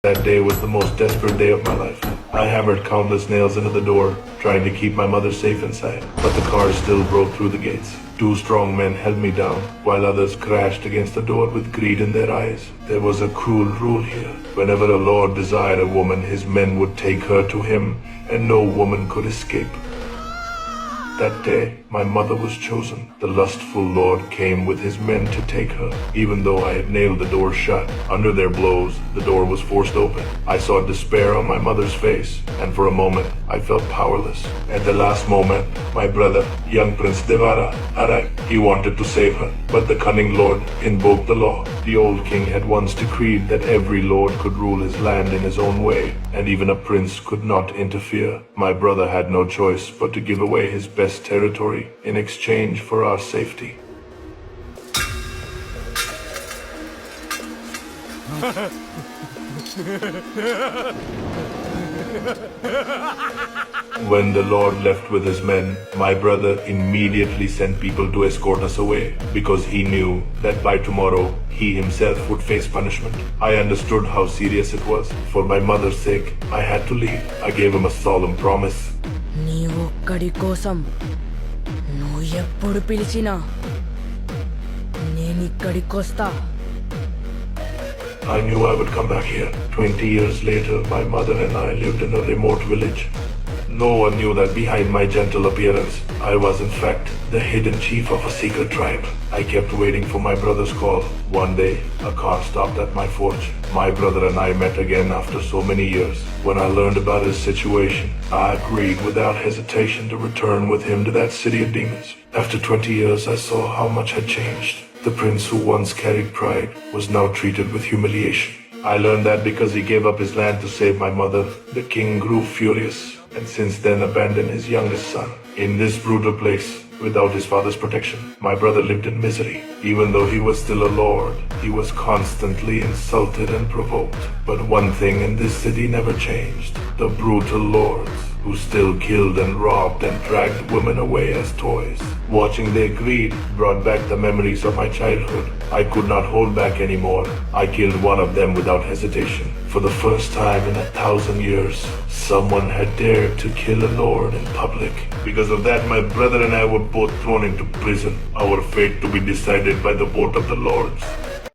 That day was the most desperate day of my life. I hammered countless nails into the door, trying to keep my mother safe inside, but the cars still broke through the gates. Two strong men held me down, while others crashed against the door with greed in their eyes. There was a cruel rule here. Whenever a lord desired a woman, his men would take her to him, and no woman could escape. That day, my mother was chosen. The lustful lord came with his men to take her. Even though I had nailed the door shut, under their blows, the door was forced open. I saw despair on my mother's face, and for a moment, I felt powerless. At the last moment, my brother, young Prince Devara, arrived. He wanted to save her, but the cunning lord invoked the law. The old king had once decreed that every lord could rule his land in his own way, and even a prince could not interfere. My brother had no choice but to give away his best territory in exchange for our safety. When the Lord left with his men, my brother immediately sent people to escort us away, because he knew that by tomorrow he himself would face punishment. I understood how serious it was. For my mother's sake, I had to leave. I gave him a solemn promise. నీవొక్కడి కోసం నువ్వు ఎప్పుడు పిలిచినా నేనిక్కడికొస్తా. I knew I would come back here. 20 years later, my mother and I lived in a remote village. No one knew that behind my gentle appearance, I was in fact the hidden chief of a secret tribe. I kept waiting for my brother's call. One day, a car stopped at my forge. My brother and I met again after so many years. When I learned about his situation, I agreed without hesitation to return with him to that city of demons. After 20 years, I saw how much had changed. The prince who once carried pride was now treated with humiliation. I learned that because he gave up his land to save my mother, the king grew furious and since then abandoned his youngest son. In this brutal place, without his father's protection, my brother lived in misery. Even though he was still a lord, he was constantly insulted and provoked. But one thing in this city never changed: the brutal lords who still killed and robbed and dragged women away as toys. Watching their greed brought back the memories of my childhood. I could not hold back anymore. I killed one of them without hesitation. For the first time in 1,000 years, someone had dared to kill a lord in public. Because of that, my brother and I were both thrown into prison, our fate to be decided by the vote of the lords.